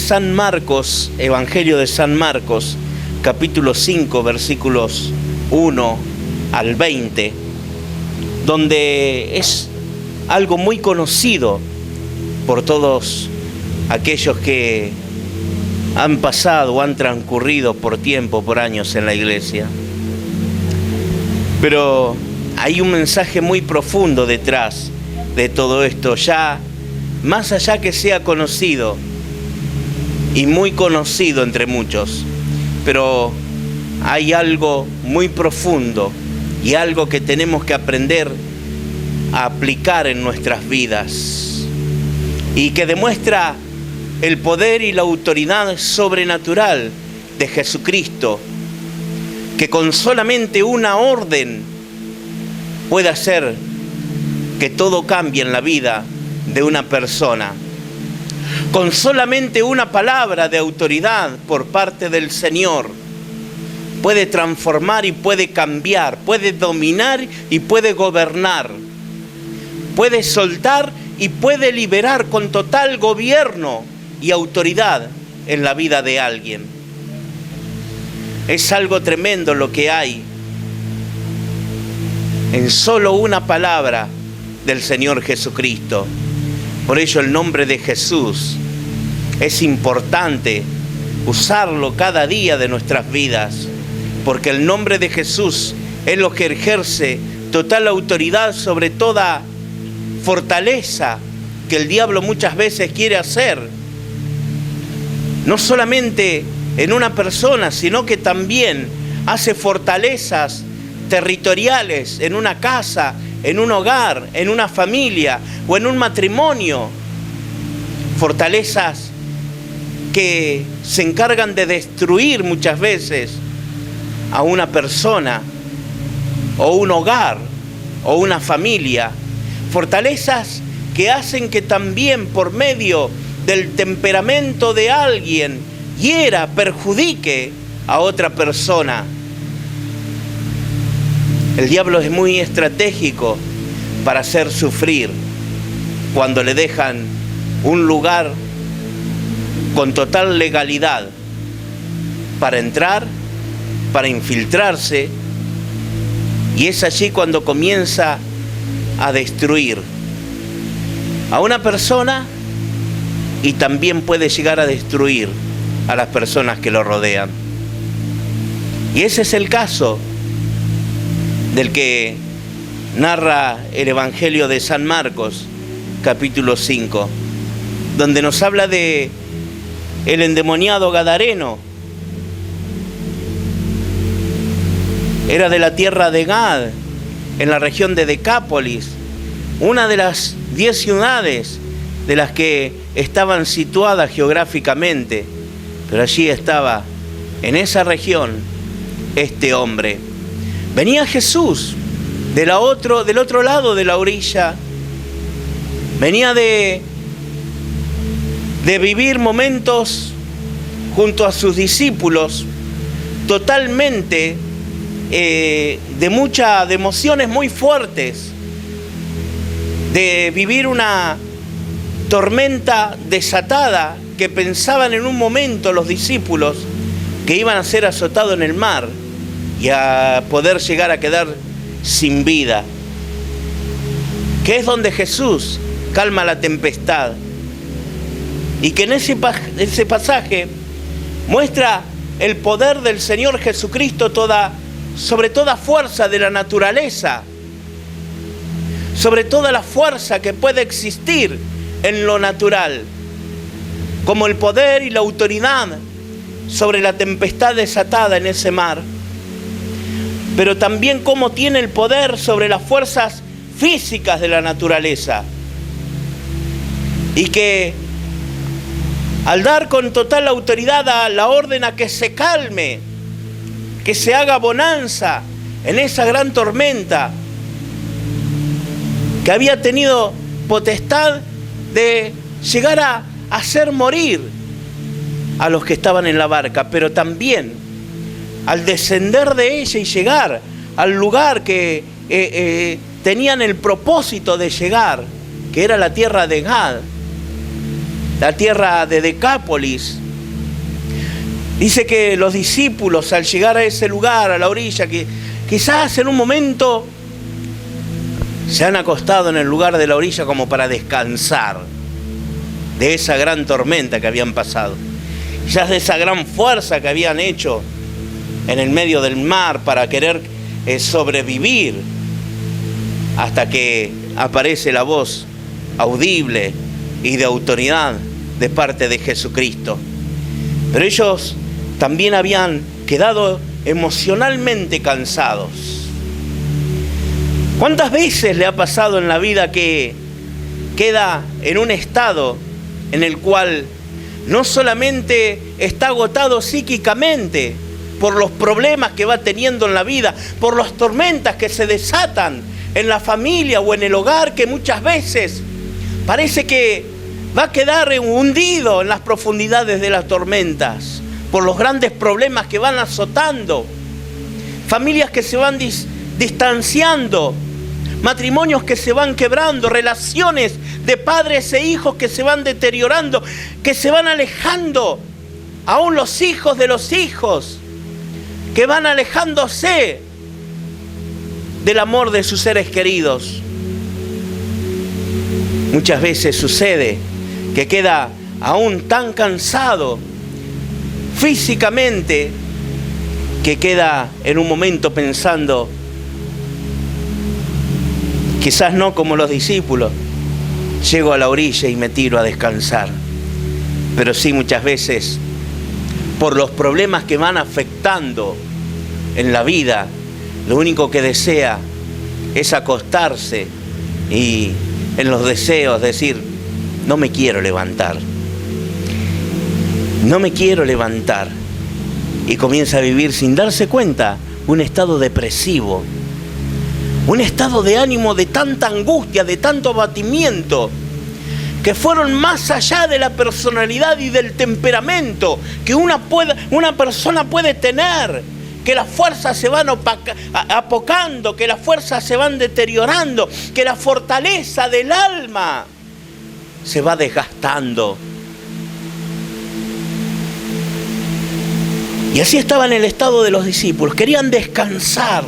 San Marcos, Evangelio de San Marcos, capítulo 5, versículos 1 al 20, donde es algo muy conocido por todos aquellos que han pasado o han transcurrido por tiempo, por años en la iglesia. Pero hay un mensaje muy profundo detrás de todo esto, ya más allá que sea conocido y muy conocido entre muchos, pero hay algo muy profundo y algo que tenemos que aprender a aplicar en nuestras vidas y que demuestra el poder y la autoridad sobrenatural de Jesucristo, que con solamente una orden puede hacer que todo cambie en la vida de una persona. Con solamente una palabra de autoridad por parte del Señor puede transformar y puede cambiar, puede dominar y puede gobernar, puede soltar y puede liberar con total gobierno y autoridad en la vida de alguien. Es algo tremendo lo que hay en solo una palabra del Señor Jesucristo. Por ello el nombre de Jesús es importante usarlo cada día de nuestras vidas, porque el nombre de Jesús es lo que ejerce total autoridad sobre toda fortaleza que el diablo muchas veces quiere hacer, no solamente en una persona, sino que también hace fortalezas territoriales en una casa, en un hogar, en una familia o en un matrimonio. Fortalezas que se encargan de destruir muchas veces a una persona o un hogar o una familia. Fortalezas que hacen que también por medio del temperamento de alguien hiera, perjudique a otra persona. El diablo es muy estratégico para hacer sufrir cuando le dejan un lugar con total legalidad para entrar, para infiltrarse, y es allí cuando comienza a destruir a una persona y también puede llegar a destruir a las personas que lo rodean. Y ese es el caso del que narra el Evangelio de San Marcos, capítulo 5, donde nos habla de el endemoniado gadareno. Era de la tierra de Gad, en la región de Decápolis, una de las 10 ciudades de las que estaban situadas geográficamente, pero allí estaba, en esa región, este hombre. Venía Jesús del otro lado de la orilla, venía de vivir momentos junto a sus discípulos totalmente de emociones muy fuertes, de vivir una tormenta desatada que pensaban en un momento los discípulos que iban a ser azotados en el mar y a poder llegar a quedar sin vida, que es donde Jesús calma la tempestad, y que en ese pasaje muestra el poder del Señor Jesucristo sobre toda fuerza de la naturaleza, sobre toda la fuerza que puede existir en lo natural, como el poder y la autoridad sobre la tempestad desatada en ese mar, pero también como tiene el poder sobre las fuerzas físicas de la naturaleza, y que al dar con total autoridad a la orden a que se calme, que se haga bonanza en esa gran tormenta, que había tenido potestad de llegar a hacer morir a los que estaban en la barca, pero también al descender de ella y llegar al lugar que tenían el propósito de llegar, que era la tierra de Gad, la tierra de Decápolis. Dice que los discípulos, al llegar a ese lugar, a la orilla, que quizás en un momento se han acostado en el lugar de la orilla como para descansar de esa gran tormenta que habían pasado, quizás de esa gran fuerza que habían hecho en el medio del mar para querer sobrevivir, hasta que aparece la voz audible y de autoridad de parte de Jesucristo. Pero ellos también habían quedado emocionalmente cansados. ¿Cuántas veces le ha pasado en la vida que queda en un estado en el cual no solamente está agotado psíquicamente por los problemas que va teniendo en la vida, por las tormentas que se desatan en la familia o en el hogar, que muchas veces parece que va a quedar hundido en las profundidades de las tormentas, por los grandes problemas que van azotando, familias que se van distanciando, matrimonios que se van quebrando, relaciones de padres e hijos que se van deteriorando, que se van alejando, aún los hijos de los hijos, que van alejándose del amor de sus seres queridos. Muchas veces sucede que queda aún tan cansado físicamente que queda en un momento pensando, quizás no como los discípulos, llego a la orilla y me tiro a descansar. Pero sí, muchas veces, por los problemas que van afectando en la vida, lo único que desea es acostarse y en los deseos decir, no me quiero levantar. No me quiero levantar. Y comienza a vivir sin darse cuenta un estado depresivo, un estado de ánimo de tanta angustia, de tanto abatimiento, que fueron más allá de la personalidad y del temperamento que una persona puede tener, que las fuerzas se van apocando, que las fuerzas se van deteriorando, que la fortaleza del alma se va desgastando. Y así estaba en el estado de los discípulos, querían descansar.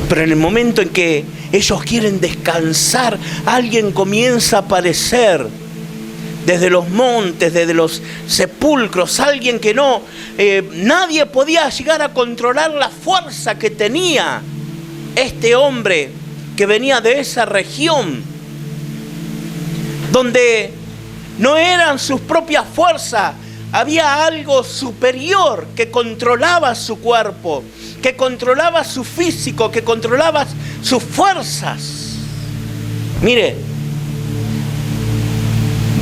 Pero en el momento en que ellos quieren descansar, alguien comienza a aparecer desde los montes, desde los sepulcros, alguien que nadie podía llegar a controlar la fuerza que tenía este hombre que venía de esa región, donde no eran sus propias fuerzas, había algo superior que controlaba su cuerpo, que controlaba su físico, que controlaba sus fuerzas. Mire,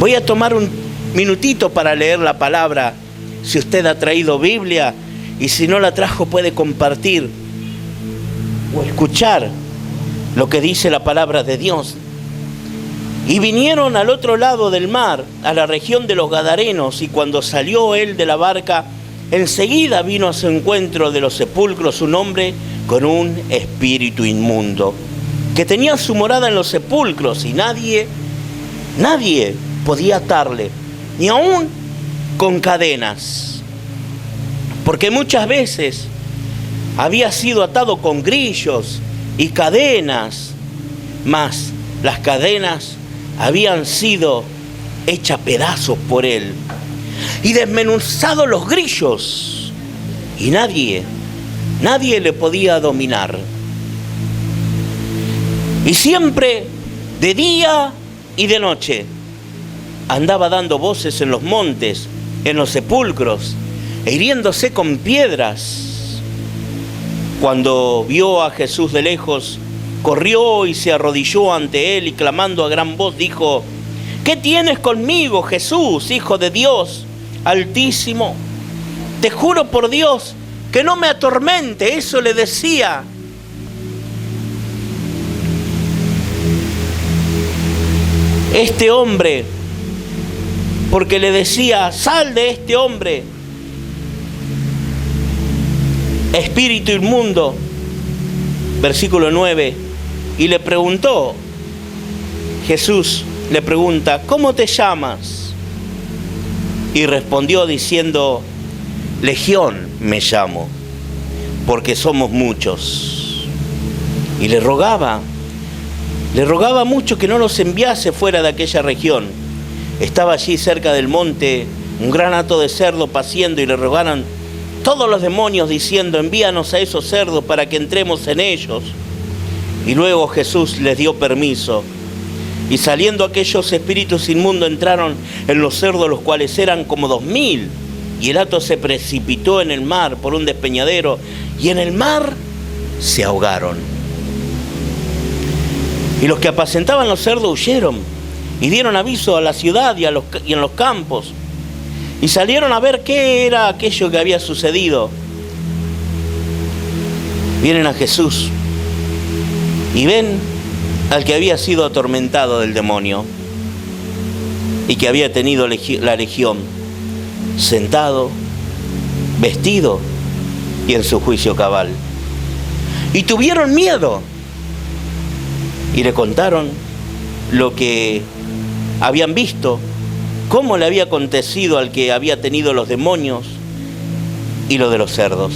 voy a tomar un minutito para leer la palabra. Si usted ha traído Biblia y si no la trajo puede compartir o escuchar lo que dice la palabra de Dios. Y vinieron al otro lado del mar, a la región de los Gadarenos, y cuando salió él de la barca, enseguida vino a su encuentro de los sepulcros un hombre con un espíritu inmundo, que tenía su morada en los sepulcros, y nadie podía atarle, ni aún con cadenas, porque muchas veces había sido atado con grillos y cadenas, mas las cadenas habían sido hechas pedazos por él, y desmenuzados los grillos, y nadie le podía dominar. Y siempre, de día y de noche, andaba dando voces en los montes, en los sepulcros, e hiriéndose con piedras. Cuando vio a Jesús de lejos, corrió y se arrodilló ante él y clamando a gran voz dijo: ¿qué tienes conmigo, Jesús, Hijo de Dios Altísimo? Te juro por Dios que no me atormente. Eso le decía. Este hombre, porque le decía: sal de este hombre, espíritu inmundo. Versículo 9. Y le preguntó Jesús: le pregunta: ¿cómo te llamas? Y respondió diciendo: Legión me llamo, porque somos muchos. Y le rogaba mucho que no los enviase fuera de aquella región. Estaba allí cerca del monte un gran hato de cerdo paciendo, y le rogaron todos los demonios diciendo: envíanos a esos cerdos para que entremos en ellos. Y luego Jesús les dio permiso. Y saliendo aquellos espíritus inmundos entraron en los cerdos, los cuales eran como 2000. Y el hato se precipitó en el mar por un despeñadero, y en el mar se ahogaron. Y los que apacentaban los cerdos huyeron y dieron aviso a la ciudad y en los campos. Y salieron a ver qué era aquello que había sucedido. Vienen a Jesús y ven al que había sido atormentado del demonio y que había tenido la legión, sentado, vestido y en su juicio cabal. Y tuvieron miedo y le contaron lo que habían visto, cómo le había acontecido al que había tenido los demonios y lo de los cerdos.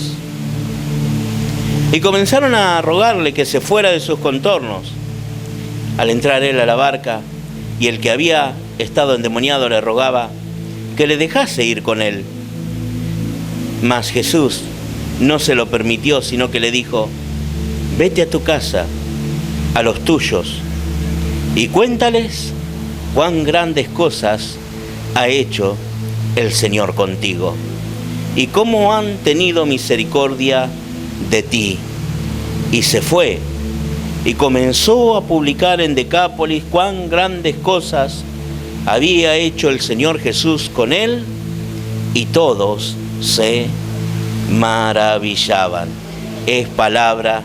Y comenzaron a rogarle que se fuera de sus contornos. Al entrar él a la barca, y el que había estado endemoniado le rogaba que le dejase ir con él. Mas Jesús no se lo permitió, sino que le dijo: vete a tu casa, a los tuyos, y cuéntales cuán grandes cosas ha hecho el Señor contigo, y cómo han tenido misericordia de ti. Y se fue y comenzó a publicar en Decápolis cuán grandes cosas había hecho el Señor Jesús con él, y todos se maravillaban. Es palabra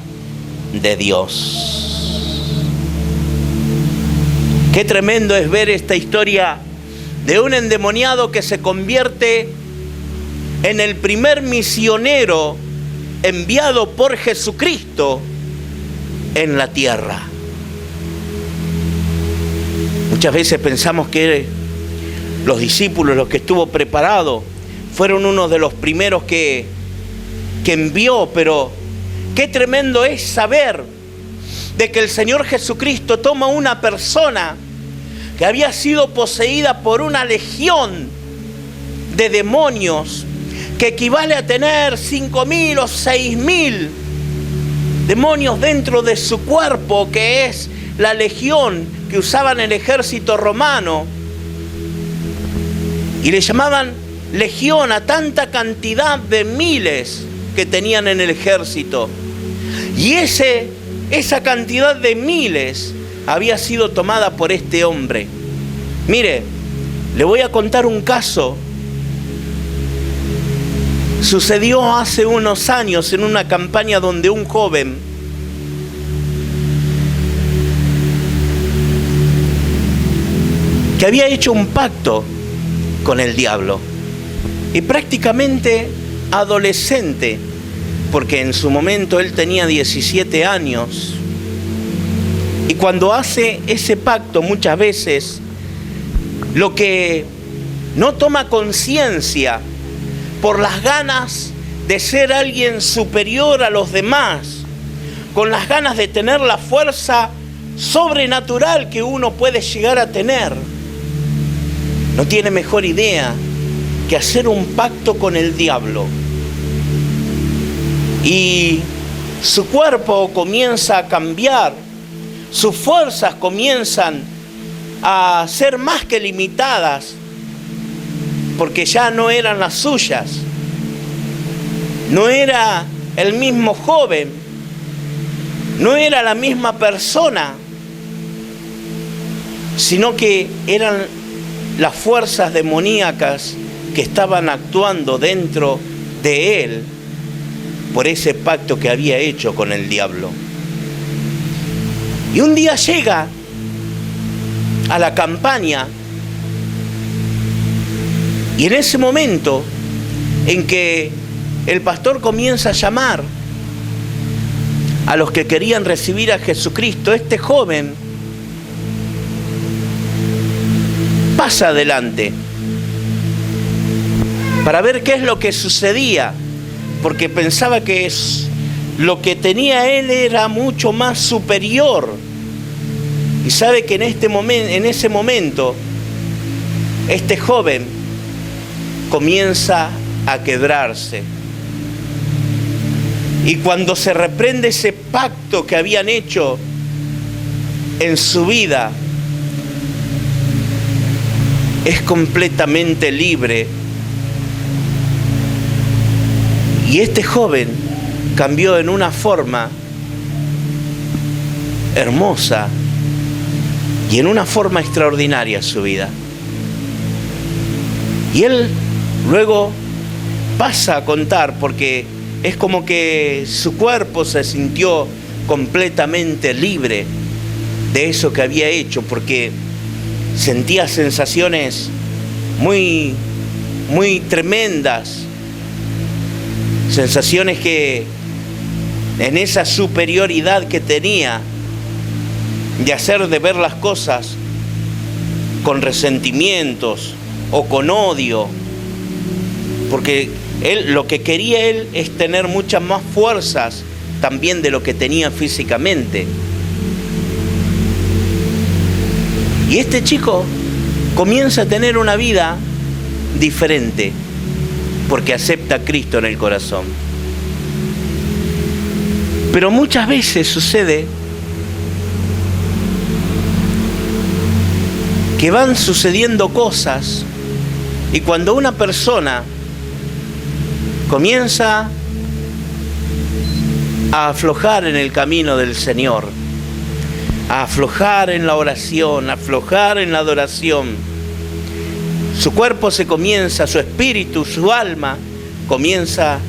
de Dios. Qué tremendo es ver esta historia de un endemoniado que se convierte en el primer misionero enviado por Jesucristo en la tierra. Muchas veces pensamos que los discípulos, los que estuvo preparado, fueron unos de los primeros que envió, pero qué tremendo es saber de que el Señor Jesucristo toma una persona que había sido poseída por una legión de demonios, que equivale a tener 5.000 o 6.000 demonios dentro de su cuerpo, que es la legión que usaban el ejército romano, y le llamaban legión a tanta cantidad de miles que tenían en el ejército. Y esa cantidad de miles había sido tomada por este hombre. Mire, le voy a contar un caso. Sucedió hace unos años en una campaña donde un joven que había hecho un pacto con el diablo, y prácticamente adolescente, porque en su momento él tenía 17 años, y cuando hace ese pacto muchas veces lo que no toma conciencia, por las ganas de ser alguien superior a los demás, con las ganas de tener la fuerza sobrenatural que uno puede llegar a tener, no tiene mejor idea que hacer un pacto con el diablo. Y su cuerpo comienza a cambiar, sus fuerzas comienzan a ser más que limitadas, porque ya no eran las suyas. No era el mismo joven, no era la misma persona, sino que eran las fuerzas demoníacas que estaban actuando dentro de él por ese pacto que había hecho con el diablo. Y un día llega a la campaña, y en ese momento en que el pastor comienza a llamar a los que querían recibir a Jesucristo, este joven pasa adelante para ver qué es lo que sucedía, porque pensaba que lo que tenía él era mucho más superior. Y sabe que en ese momento, este joven comienza a quebrarse. Y cuando se reprende ese pacto que habían hecho en su vida, es completamente libre. Y este joven cambió en una forma hermosa y en una forma extraordinaria su vida. Y él luego pasa a contar, porque es como que su cuerpo se sintió completamente libre de eso que había hecho, porque sentía sensaciones muy, muy tremendas, sensaciones que en esa superioridad que tenía de ver las cosas con resentimientos o con odio, porque lo que quería él es tener muchas más fuerzas también de lo que tenía físicamente. Y este chico comienza a tener una vida diferente porque acepta a Cristo en el corazón. Pero muchas veces sucede que van sucediendo cosas, y cuando una persona comienza a aflojar en el camino del Señor, a aflojar en la oración, a aflojar en la adoración, su cuerpo su espíritu, su alma comienza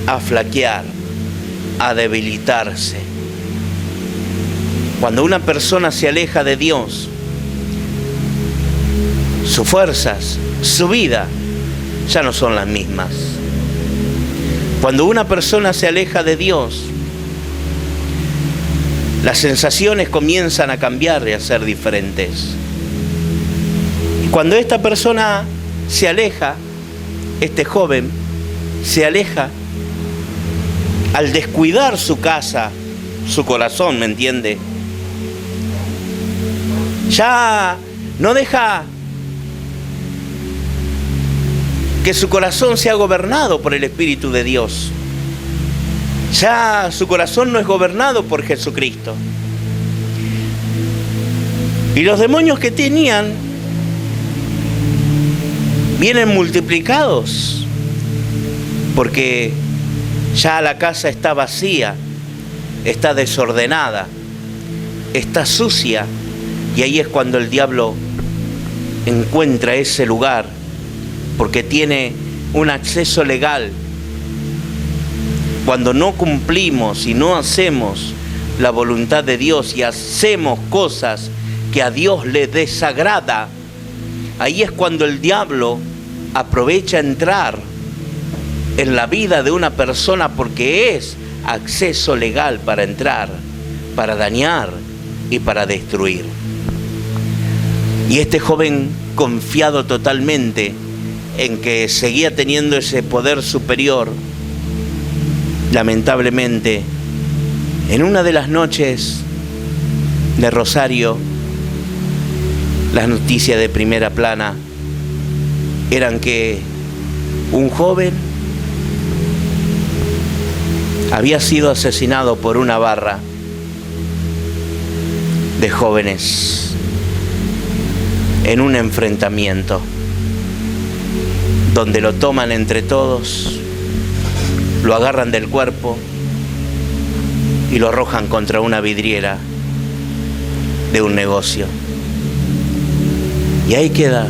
a flaquear, a debilitarse. Cuando una persona se aleja de Dios, sus fuerzas, su vida ya no son las mismas. Cuando una persona se aleja de Dios, las sensaciones comienzan a cambiar y a ser diferentes. Y cuando esta persona se aleja, este joven se aleja, al descuidar su casa, su corazón, ¿me entiende? Ya no deja que su corazón sea gobernado por el Espíritu de Dios. Ya su corazón no es gobernado por Jesucristo. Y los demonios que tenían vienen multiplicados, porque ya la casa está vacía, está desordenada, está sucia, y ahí es cuando el diablo encuentra ese lugar, porque tiene un acceso legal. Cuando no cumplimos y no hacemos la voluntad de Dios y hacemos cosas que a Dios le desagrada, ahí es cuando el diablo aprovecha entrar en la vida de una persona, porque es acceso legal para entrar, para dañar y para destruir. Y este joven, confiado totalmente en que seguía teniendo ese poder superior, lamentablemente, en una de las noches de Rosario, las noticias de primera plana eran que un joven había sido asesinado por una barra de jóvenes en un enfrentamiento donde lo toman entre todos, lo agarran del cuerpo y lo arrojan contra una vidriera de un negocio. Y ahí queda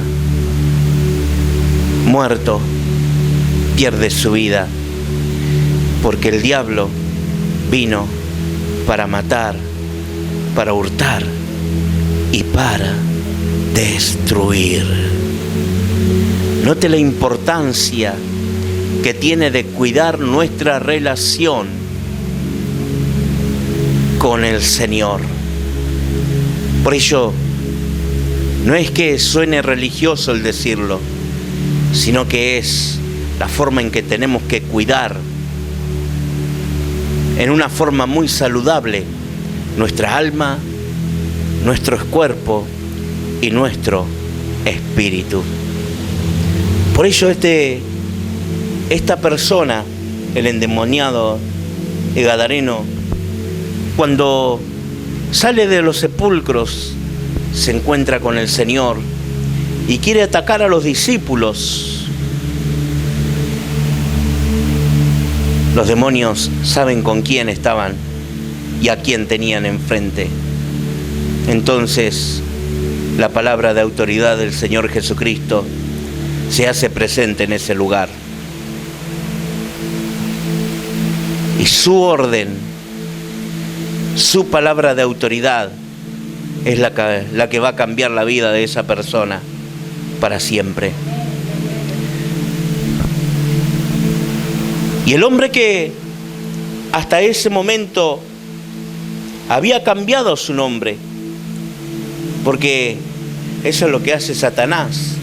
muerto, pierde su vida, porque el diablo vino para matar, para hurtar y para destruir. Note la importancia que tiene de cuidar nuestra relación con el Señor. Por ello, No es que suene religioso el decirlo, sino que es la forma en que tenemos que cuidar, en una forma muy saludable, nuestra alma, nuestro cuerpo y nuestro espíritu. Por ello esta persona, el endemoniado, el gadareno, cuando sale de los sepulcros, se encuentra con el Señor y quiere atacar a los discípulos. Los demonios saben con quién estaban y a quién tenían enfrente. Entonces, la palabra de autoridad del Señor Jesucristo se hace presente en ese lugar. Y su orden, su palabra de autoridad, es la que va a cambiar la vida de esa persona para siempre. Y el hombre que hasta ese momento había cambiado su nombre, porque eso es lo que hace Satanás.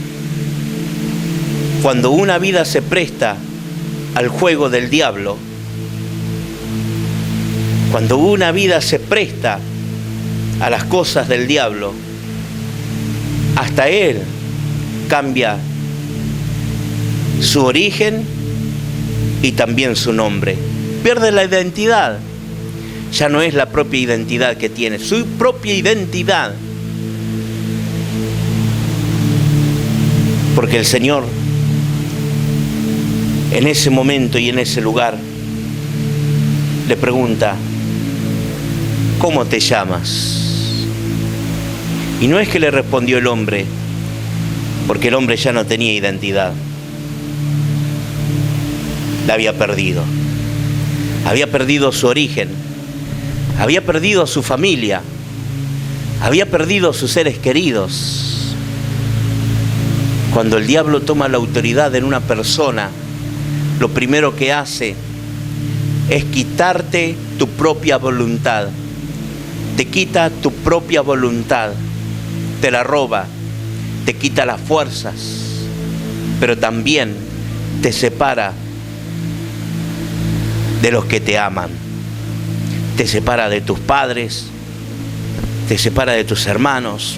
Cuando una vida se presta al juego del diablo, cuando una vida se presta a las cosas del diablo, hasta él cambia su origen y también su nombre. Pierde la identidad. Ya no es la propia identidad que tiene, su propia identidad. Porque el Señor, en ese momento y en ese lugar, le pregunta: ¿cómo te llamas? Y no es que le respondió el hombre, porque el hombre ya no tenía identidad. La había perdido. Había perdido su origen. Había perdido su familia. Había perdido sus seres queridos. Cuando el diablo toma la autoridad en una persona, lo primero que hace es quitarte tu propia voluntad. Te quita tu propia voluntad. Te la roba, te quita las fuerzas, pero también te separa de los que te aman. Te separa de tus padres, te separa de tus hermanos,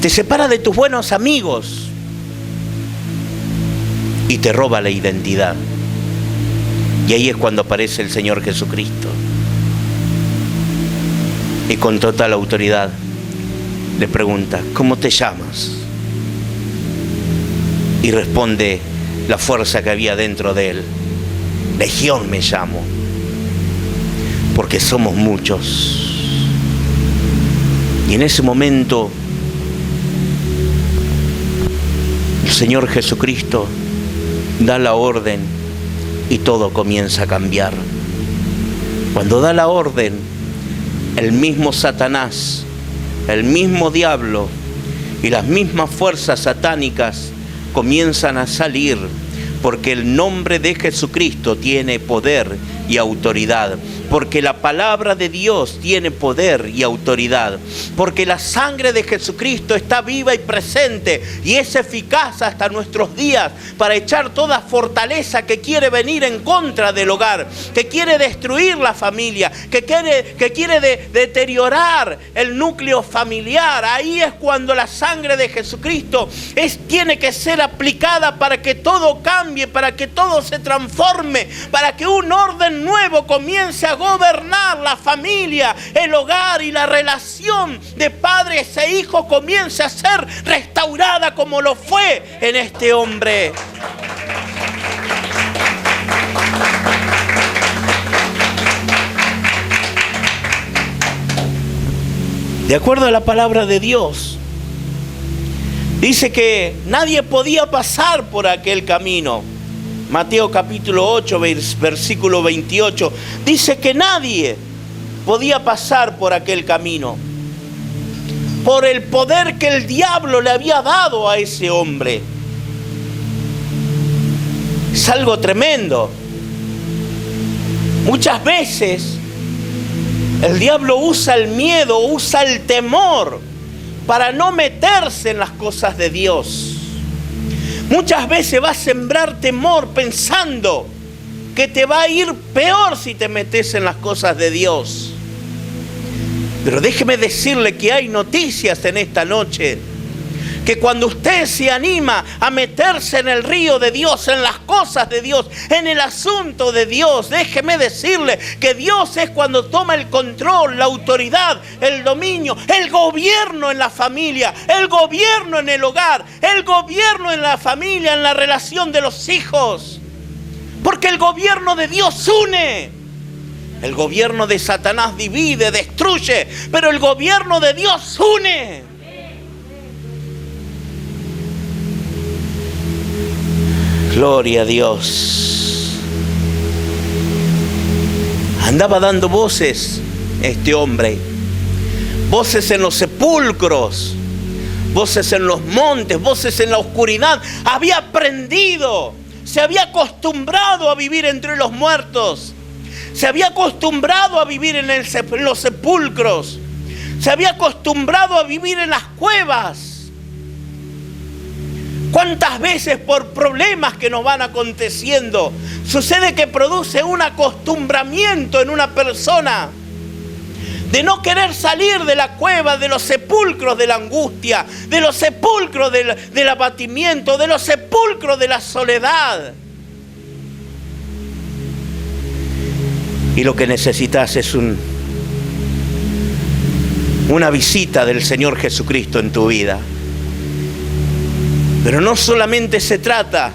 te separa de tus buenos amigos y te roba la identidad. Y ahí es cuando aparece el Señor Jesucristo. Y con total autoridad le pregunta: ¿cómo te llamas? Y responde la fuerza que había dentro de él: Legión me llamo, porque somos muchos. Y en ese momento el Señor Jesucristo da la orden y todo comienza a cambiar. Cuando da la orden, el mismo Satanás, el mismo diablo y las mismas fuerzas satánicas comienzan a salir, porque el nombre de Jesucristo tiene poder y autoridad, porque la palabra de Dios tiene poder y autoridad, porque la sangre de Jesucristo está viva y presente y es eficaz hasta nuestros días para echar toda fortaleza que quiere venir en contra del hogar, que quiere destruir la familia, que quiere deteriorar el núcleo familiar. Ahí es cuando la sangre de Jesucristo tiene que ser aplicada para que todo cambie, para que todo se transforme, para que un orden nuevo comience a gobernar la familia, el hogar, y la relación de padres e hijos comience a ser restaurada como lo fue en este hombre. De acuerdo a la palabra de Dios, dice que nadie podía pasar por aquel camino. Mateo capítulo 8, versículo 28, dice que nadie podía pasar por aquel camino por el poder que el diablo le había dado a ese hombre. Es algo tremendo. Muchas veces el diablo usa el miedo, usa el temor para no meterse en las cosas de Dios. Muchas veces va a sembrar temor pensando que te va a ir peor si te metes en las cosas de Dios. Pero déjeme decirle que hay noticias en esta noche, que cuando usted se anima a meterse en el río de Dios, en las cosas de Dios, en el asunto de Dios, déjeme decirle que Dios es cuando toma el control, la autoridad, el dominio, el gobierno en la familia, el gobierno en el hogar, el gobierno en la familia, en la relación de los hijos. Porque el gobierno de Dios une. El gobierno de Satanás divide, destruye, pero el gobierno de Dios une. Gloria a Dios. Andaba dando voces este hombre. Voces en los sepulcros. Voces en los montes. Voces en la oscuridad. Había aprendido. Se había acostumbrado a vivir entre los muertos. Se había acostumbrado a vivir en los sepulcros. Se había acostumbrado a vivir en las cuevas. ¿Cuántas veces por problemas que nos van aconteciendo sucede que produce un acostumbramiento en una persona de no querer salir de la cueva, de los sepulcros de la angustia, de los sepulcros del abatimiento, de los sepulcros de la soledad? Y lo que necesitas es una visita del Señor Jesucristo en tu vida. Pero no solamente se trata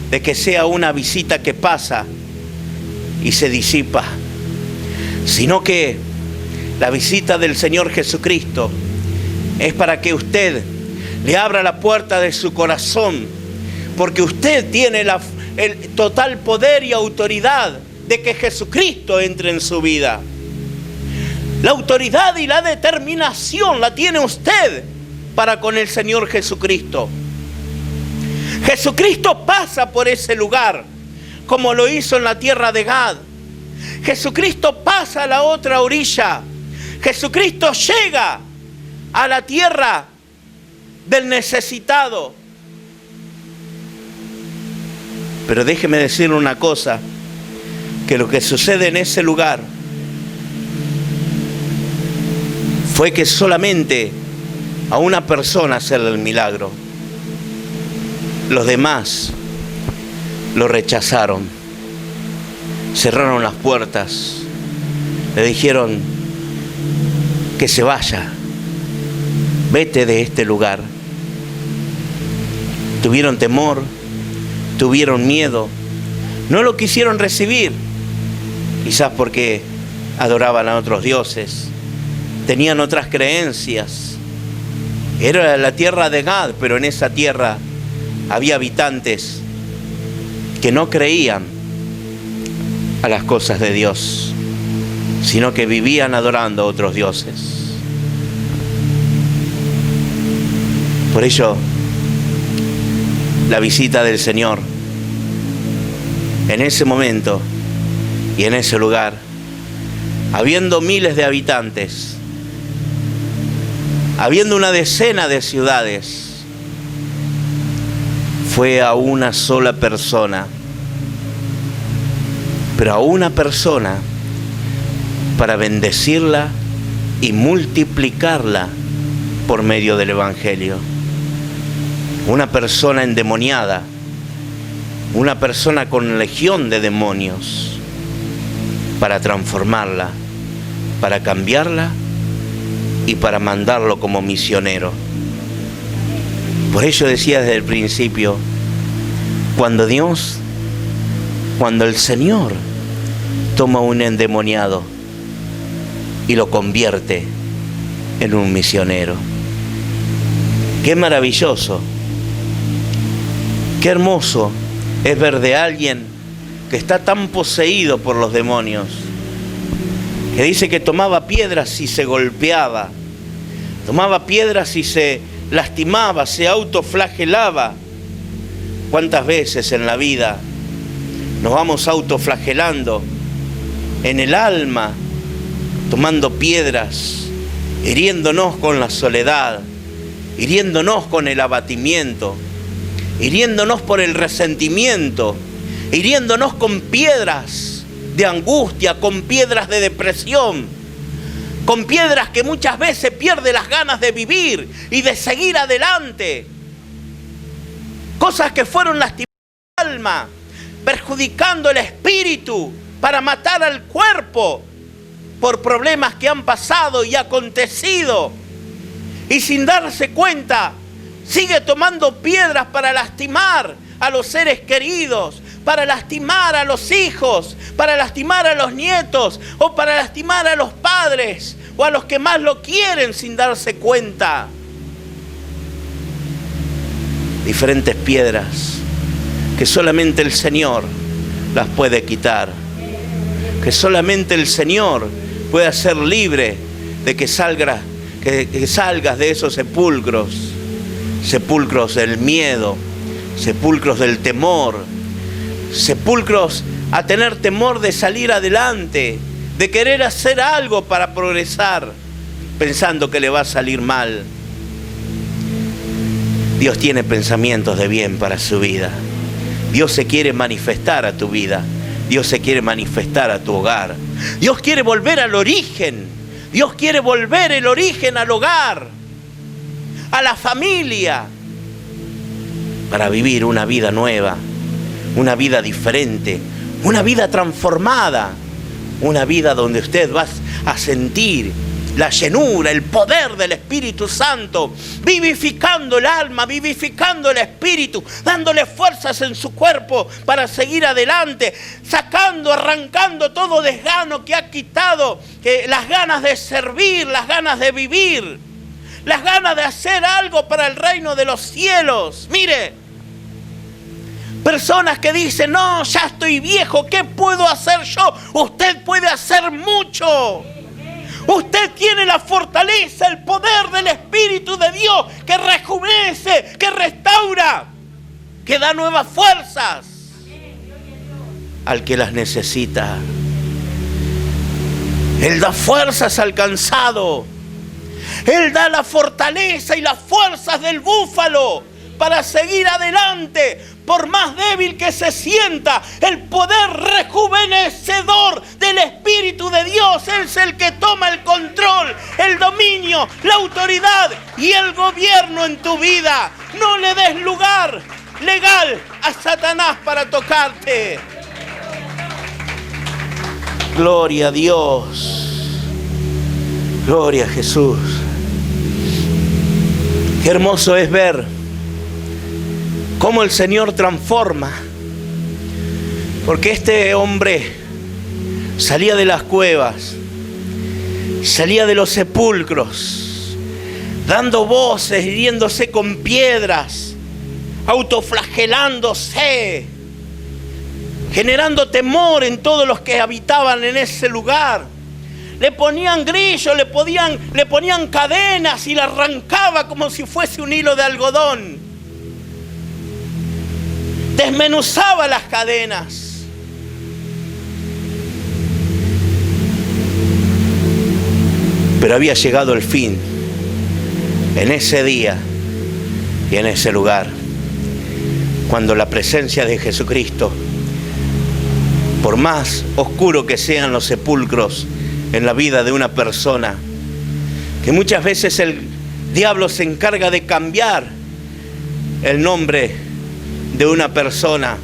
de que sea una visita que pasa y se disipa, sino que la visita del Señor Jesucristo es para que usted le abra la puerta de su corazón, porque usted tiene el total poder y autoridad de que Jesucristo entre en su vida. La autoridad y la determinación la tiene usted para con el Señor Jesucristo. Jesucristo pasa por ese lugar, como lo hizo en la tierra de Gad. Jesucristo pasa a la otra orilla. Jesucristo llega a la tierra del necesitado. Pero déjeme decirle una cosa, que lo que sucede en ese lugar fue que solamente a una persona hacerle el milagro. Los demás lo rechazaron, cerraron las puertas, le dijeron que se vaya, vete de este lugar. Tuvieron temor, tuvieron miedo, no lo quisieron recibir, quizás porque adoraban a otros dioses, tenían otras creencias. Era la tierra de Gad, pero en esa tierra había habitantes que no creían a las cosas de Dios, sino que vivían adorando a otros dioses. Por ello, la visita del Señor en ese momento y en ese lugar, habiendo miles de habitantes, habiendo una decena de ciudades, fue a una sola persona, pero a una persona para bendecirla y multiplicarla por medio del Evangelio. Una persona endemoniada, una persona con legión de demonios, para transformarla, para cambiarla y para mandarlo como misionero. Por ello decía desde el principio, cuando el Señor toma un endemoniado y lo convierte en un misionero. Qué maravilloso, qué hermoso es ver de alguien que está tan poseído por los demonios, que dice que tomaba piedras y se golpeaba, tomaba piedras y se lastimaba, se autoflagelaba. ¿Cuántas veces en la vida nos vamos autoflagelando en el alma, tomando piedras hiriéndonos con la soledad, hiriéndonos con el abatimiento, hiriéndonos por el resentimiento, hiriéndonos con piedras de angustia, con piedras de depresión, con piedras que muchas veces pierde las ganas de vivir y de seguir adelante. Cosas que fueron lastimando el alma, perjudicando el espíritu para matar al cuerpo por problemas que han pasado y acontecido. Y sin darse cuenta, sigue tomando piedras para lastimar a los seres queridos, para lastimar a los hijos, para lastimar a los nietos o para lastimar a los padres o a los que más lo quieren sin darse cuenta. Diferentes piedras que solamente el Señor las puede quitar, que solamente el Señor puede hacer libre de que salgas de esos sepulcros del miedo, sepulcros del temor, sepulcros a tener temor de salir adelante, de querer hacer algo para progresar, pensando que le va a salir mal. Dios tiene pensamientos de bien para su vida. Dios se quiere manifestar a tu vida. Dios se quiere manifestar a tu hogar. Dios quiere volver al origen. Dios quiere volver el origen al hogar, a la familia, para vivir una vida nueva, una vida diferente, una vida transformada, una vida donde usted va a sentir la llenura, el poder del Espíritu Santo, vivificando el alma, vivificando el espíritu, dándole fuerzas en su cuerpo para seguir adelante, sacando, arrancando todo desgano que ha quitado, las ganas de servir, las ganas de vivir, las ganas de hacer algo para el reino de los cielos. Mire, personas que dicen, no, ya estoy viejo, ¿qué puedo hacer yo? Usted puede hacer mucho. Usted tiene la fortaleza, el poder del Espíritu de Dios que rejuvenece, que restaura, que da nuevas fuerzas al que las necesita. Él da fuerzas al cansado. Él da la fortaleza y las fuerzas del búfalo para seguir adelante. Por más débil que se sienta, el poder rejuvenecedor del Espíritu de Dios es el que toma el control, el dominio, la autoridad y el gobierno en tu vida. No le des lugar legal a Satanás para tocarte. Gloria a Dios. Gloria a Jesús. Qué hermoso es ver cómo el Señor transforma. Porque este hombre salía de las cuevas, salía de los sepulcros, dando voces, hiriéndose con piedras, autoflagelándose, generando temor en todos los que habitaban en ese lugar. Le ponían grillos, le ponían cadenas y le arrancaba como si fuese un hilo de algodón. Desmenuzaba las cadenas. Pero había llegado el fin en ese día y en ese lugar, cuando la presencia de Jesucristo, por más oscuro que sean los sepulcros en la vida de una persona, que muchas veces el diablo se encarga de cambiar el nombre de una persona,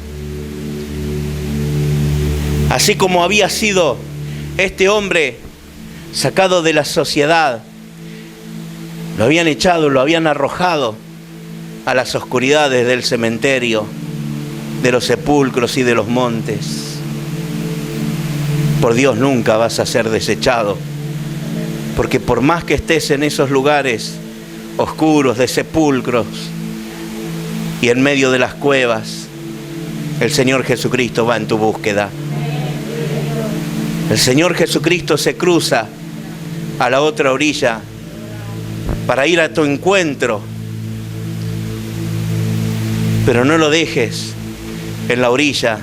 así como había sido este hombre sacado de la sociedad, lo habían echado, lo habían arrojado a las oscuridades del cementerio, de los sepulcros y de los montes. Por Dios nunca vas a ser desechado, porque por más que estés en esos lugares oscuros de sepulcros y en medio de las cuevas, el Señor Jesucristo va en tu búsqueda. El Señor Jesucristo se cruza a la otra orilla para ir a tu encuentro. Pero no lo dejes en la orilla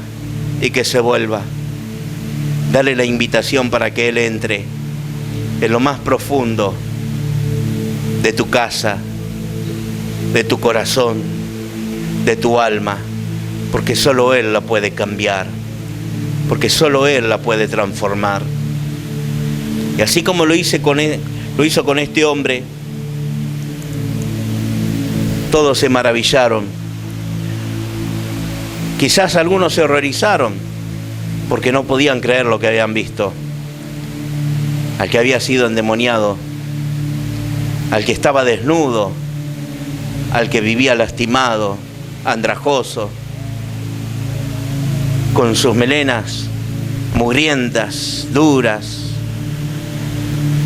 y que se vuelva. Dale la invitación para que Él entre en lo más profundo de tu casa, de tu corazón, de tu alma, porque solo Él la puede cambiar, porque solo Él la puede transformar. Y así como lo hizo con este hombre, todos se maravillaron. Quizás algunos se horrorizaron porque no podían creer lo que habían visto. Al que había sido endemoniado, al que estaba desnudo, al que vivía lastimado, andrajoso, con sus melenas mugrientas, duras,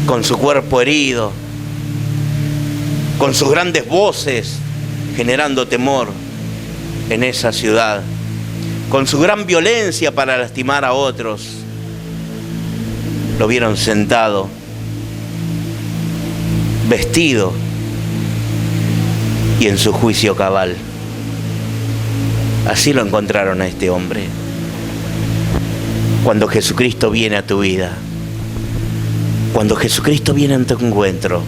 con su cuerpo herido, con sus grandes voces generando temor en esa ciudad, con su gran violencia para lastimar a otros. Lo vieron sentado, vestido y en su juicio cabal. Así lo encontraron a este hombre. Cuando Jesucristo viene a tu vida, cuando Jesucristo viene a tu encuentro,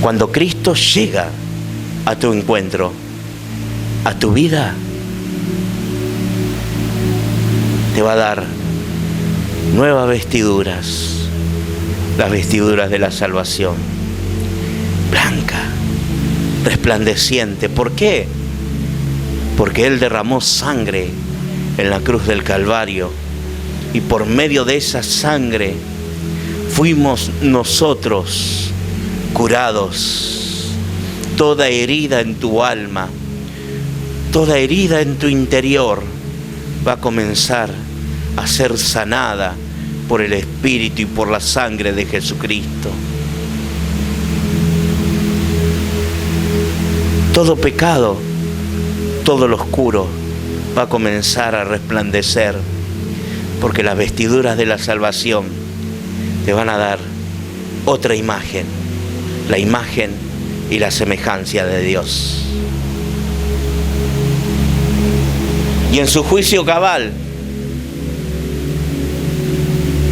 cuando Cristo llega a tu encuentro, a tu vida, te va a dar nuevas vestiduras, las vestiduras de la salvación, blanca, resplandeciente. ¿Por qué? Porque Él derramó sangre en la cruz del Calvario, y por medio de esa sangre fuimos nosotros curados. Toda herida en tu alma, toda herida en tu interior va a comenzar a ser sanada por el Espíritu y por la sangre de Jesucristo. Todo pecado, todo lo oscuro va a comenzar a resplandecer, porque las vestiduras de la salvación te van a dar otra imagen, la imagen y la semejanza de Dios. Y en su juicio cabal,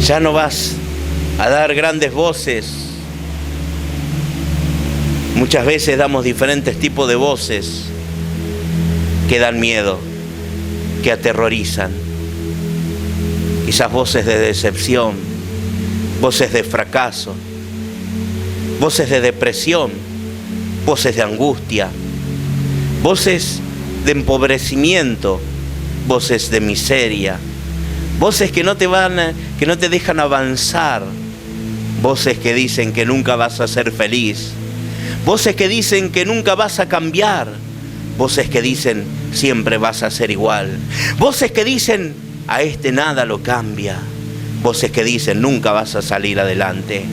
ya no vas a dar grandes voces. Muchas veces damos diferentes tipos de voces que dan miedo, que aterrorizan. Quizás voces de decepción, voces de fracaso, voces de depresión, voces de angustia, voces de empobrecimiento, voces de miseria, voces que no te dejan avanzar, voces que dicen que nunca vas a ser feliz, voces que dicen que nunca vas a cambiar, voces que dicen siempre vas a ser igual, voces que dicen a este nada lo cambia, voces que dicen nunca vas a salir adelante.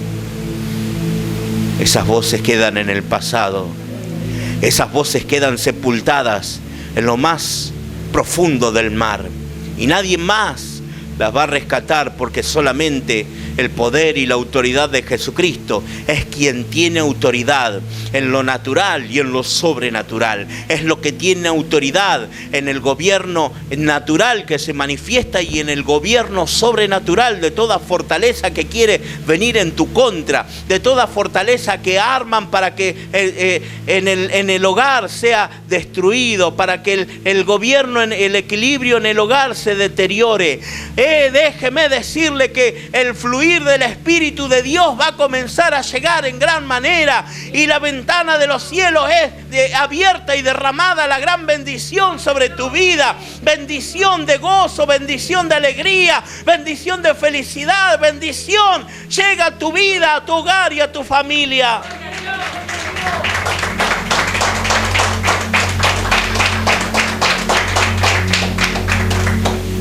Esas voces quedan en el pasado, esas voces quedan sepultadas en lo más profundo del mar, y nadie más las va a rescatar, porque solamente el poder y la autoridad de Jesucristo es quien tiene autoridad en lo natural y en lo sobrenatural. Es lo que tiene autoridad en el gobierno natural que se manifiesta y en el gobierno sobrenatural de toda fortaleza que quiere venir en tu contra, de toda fortaleza que arman para que en el hogar sea destruido, para que el gobierno, el equilibrio en el hogar se deteriore. Déjeme decirle que el fluir del Espíritu de Dios va a comenzar a llegar en gran manera, y la ventana de los cielos es abierta y derramada la gran bendición sobre tu vida. Bendición de gozo, bendición de alegría, bendición de felicidad, bendición llega a tu vida, a tu hogar y a tu familia.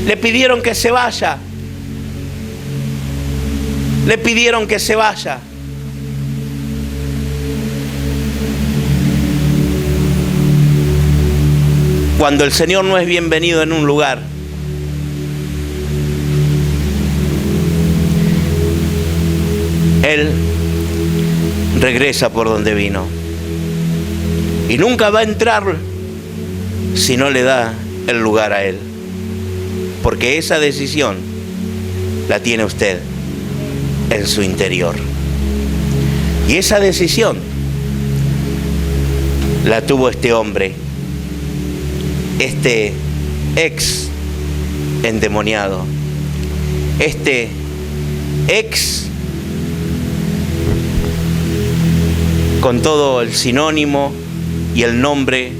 Le pidieron que se vaya. Le pidieron que se vaya. Cuando el Señor no es bienvenido en un lugar, Él regresa por donde vino. Y nunca va a entrar si no le da el lugar a Él. Porque esa decisión la tiene usted en su interior. Y esa decisión la tuvo este hombre, este ex endemoniado, este ex con todo el sinónimo y el nombre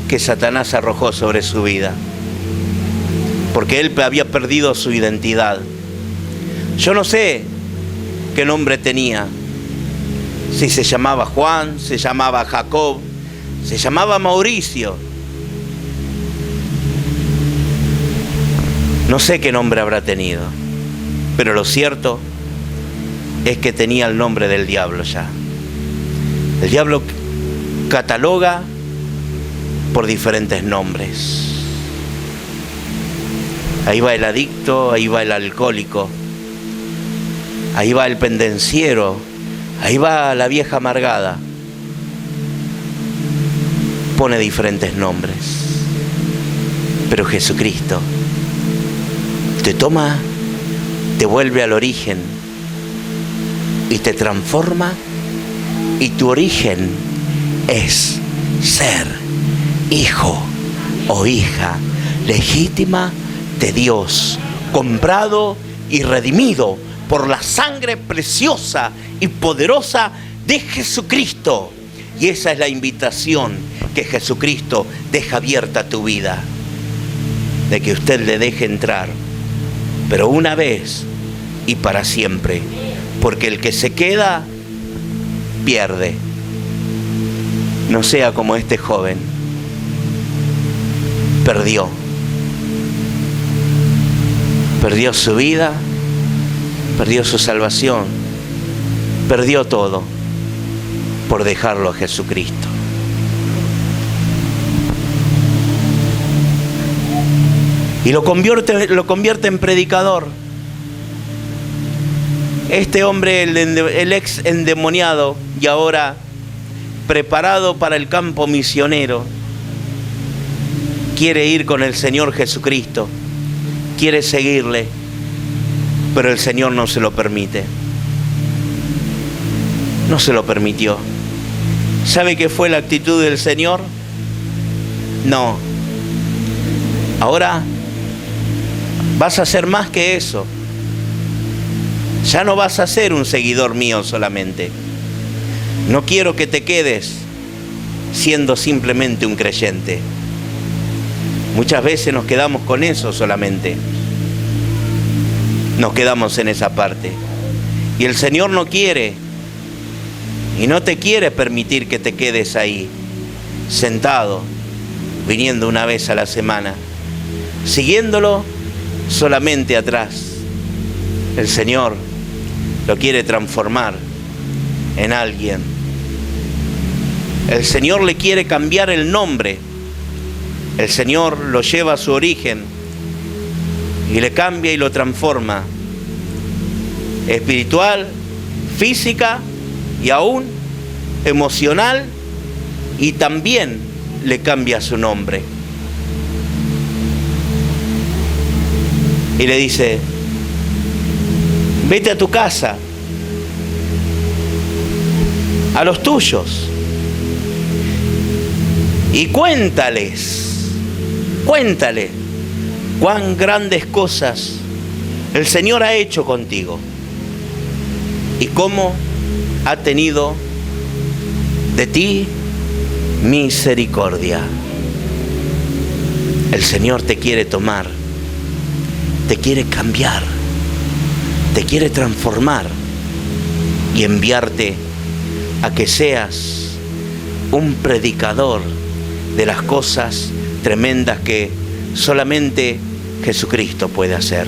que Satanás arrojó sobre su vida, porque él había perdido su identidad. Yo no sé qué nombre tenía, si se llamaba Juan, se llamaba Jacob, se llamaba Mauricio. No sé qué nombre habrá tenido, pero lo cierto es que tenía el nombre del diablo ya. El diablo cataloga por diferentes nombres. Ahí va el adicto, ahí va el alcohólico, ahí va el pendenciero, ahí va la vieja amargada. Pone diferentes nombres. Pero Jesucristo te toma, te vuelve al origen y te transforma, y tu origen es ser hijo o hija legítima de Dios, comprado y redimido por la sangre preciosa y poderosa de Jesucristo. Y esa es la invitación que Jesucristo deja abierta a tu vida, de que usted le deje entrar, pero una vez y para siempre, porque el que se queda pierde. No sea como este joven, perdió su vida, perdió su salvación, perdió todo por dejarlo a Jesucristo. Y lo convierte en predicador. Este hombre, el ex endemoniado, y ahora preparado para el campo misionero, quiere ir con el Señor Jesucristo, quiere seguirle, pero el Señor no se lo permite. No se lo permitió. ¿Sabe qué fue la actitud del Señor? No. Ahora vas a hacer más que eso. Ya no vas a ser un seguidor mío solamente. No quiero que te quedes siendo simplemente un creyente. Muchas veces nos quedamos con eso solamente. Nos quedamos en esa parte. Y el Señor no quiere y no te quiere permitir que te quedes ahí, sentado, viniendo una vez a la semana, siguiéndolo solamente atrás. El Señor lo quiere transformar en alguien. El Señor le quiere cambiar el nombre. El Señor lo lleva a su origen y le cambia y lo transforma. Espiritual, física y aún emocional, y también le cambia su nombre. Y le dice: vete a tu casa, a los tuyos, y cuéntale cuán grandes cosas el Señor ha hecho contigo y cómo ha tenido de ti misericordia. El Señor te quiere tomar, te quiere cambiar, te quiere transformar y enviarte a que seas un predicador de las cosas tremendas que solamente Jesucristo puede hacer.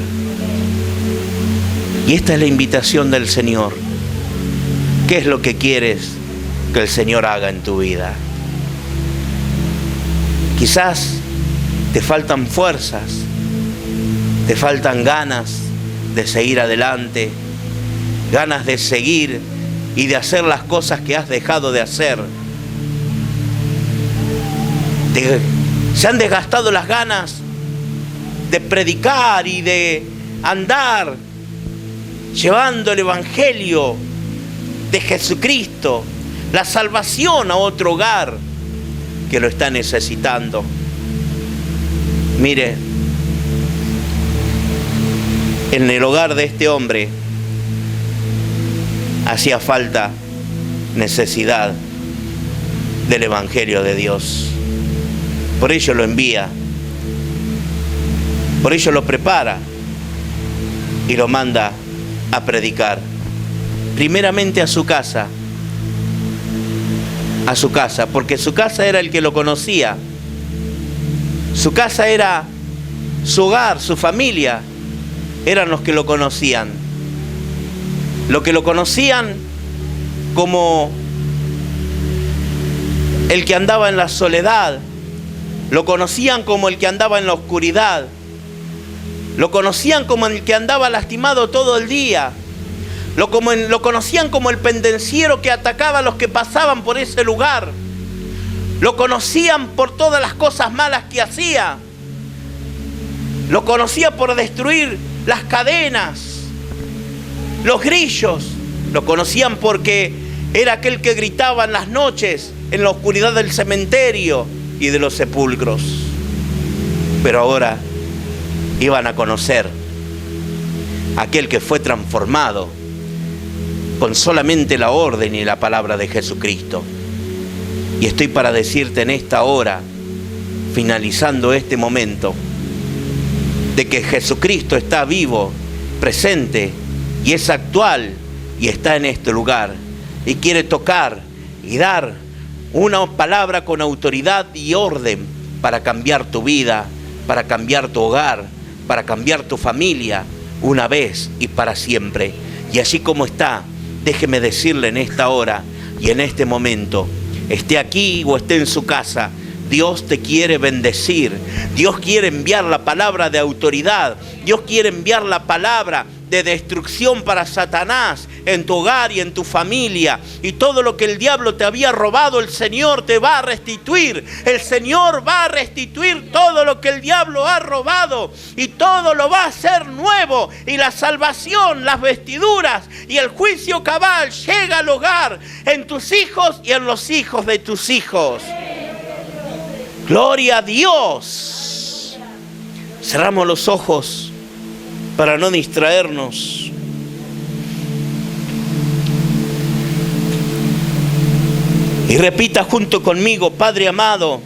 Y esta es la invitación del Señor. ¿Qué es lo que quieres que el Señor haga en tu vida? Quizás te faltan fuerzas, te faltan ganas de seguir adelante, ganas de seguir y de hacer las cosas que has dejado de hacer. Se han desgastado las ganas de predicar y de andar llevando el Evangelio de Jesucristo, la salvación a otro hogar que lo está necesitando. Mire, en el hogar de este hombre hacía falta, necesidad del Evangelio de Dios. Por ello lo envía, por ello lo prepara y lo manda a predicar. Primeramente a su casa, porque su casa era el que lo conocía. Su casa era su hogar, su familia, eran los que lo conocían. Lo que lo conocían como el que andaba en la soledad, lo conocían como el que andaba en la oscuridad, lo conocían como el que andaba lastimado todo el día, lo conocían como el pendenciero que atacaba a los que pasaban por ese lugar, lo conocían por todas las cosas malas que hacía, lo conocía por destruir las cadenas, los grillos, lo conocían porque era aquel que gritaba en las noches en la oscuridad del cementerio y de los sepulcros. Pero ahora iban a conocer a aquel que fue transformado con solamente la orden y la palabra de Jesucristo. Y estoy para decirte en esta hora, finalizando este momento, de que Jesucristo está vivo, presente y es actual y está en este lugar y quiere tocar y dar una palabra con autoridad y orden para cambiar tu vida, para cambiar tu hogar, para cambiar tu familia una vez y para siempre. Y así como está, déjeme decirle en esta hora y en este momento, esté aquí o esté en su casa, Dios te quiere bendecir. Dios quiere enviar la palabra de autoridad. Dios quiere enviar la palabra de destrucción para Satanás en tu hogar y en tu familia. Y todo lo que el diablo te había robado, el Señor te va a restituir. El Señor va a restituir todo lo que el diablo ha robado. Y todo lo va a hacer nuevo. Y la salvación, las vestiduras y el juicio cabal llega al hogar, en tus hijos y en los hijos de tus hijos. Gloria a Dios. Cerramos los ojos para no distraernos. Y repita junto conmigo: Padre amado,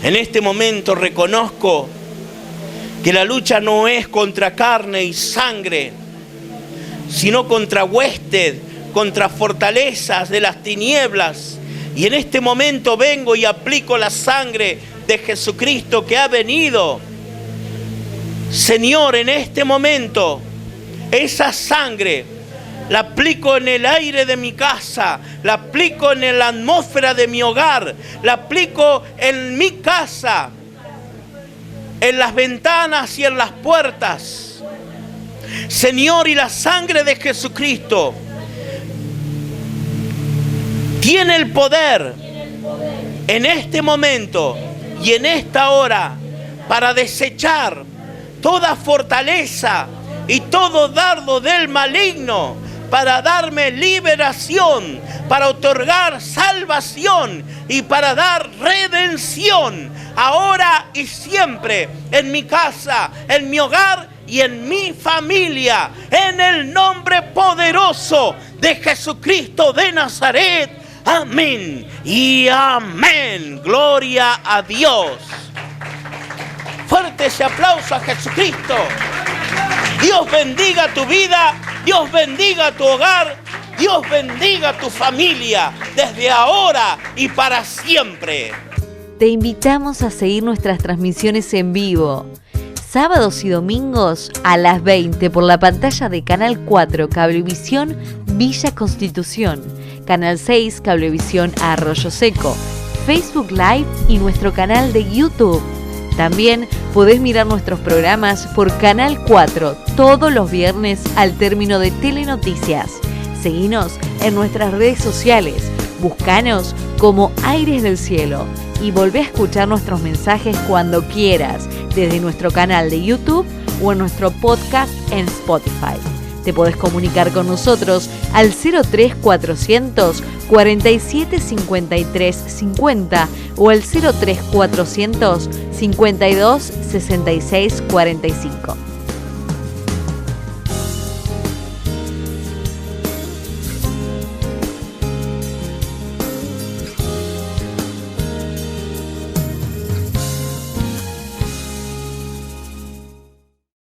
en este momento reconozco que la lucha no es contra carne y sangre, sino contra huestes, contra fortalezas de las tinieblas. Y en este momento vengo y aplico la sangre de Jesucristo que ha venido. Señor, en este momento, esa sangre la aplico en el aire de mi casa, la aplico en la atmósfera de mi hogar, la aplico en mi casa, en las ventanas y en las puertas. Señor, y la sangre de Jesucristo tiene el poder en este momento y en esta hora para desechar toda fortaleza y todo dardo del maligno, para darme liberación, para otorgar salvación y para dar redención ahora y siempre en mi casa, en mi hogar y en mi familia, en el nombre poderoso de Jesucristo de Nazaret. Amén y amén. Gloria a Dios. Fuerte ese aplauso a Jesucristo. Dios bendiga tu vida, Dios bendiga tu hogar, Dios bendiga tu familia desde ahora y para siempre. Te invitamos a seguir nuestras transmisiones en vivo, sábados y domingos a las 20 por la pantalla de Canal 4 Cablevisión Villa Constitución, Canal 6 Cablevisión Arroyo Seco, Facebook Live y nuestro canal de YouTube. También podés mirar nuestros programas por Canal 4 todos los viernes al término de Telenoticias. Seguinos en nuestras redes sociales, búscanos como Aires del Cielo y volvé a escuchar nuestros mensajes cuando quieras desde nuestro canal de YouTube o en nuestro podcast en Spotify. Te podés comunicar con nosotros al 03400 47 53 50 o al 03400 52 66 45.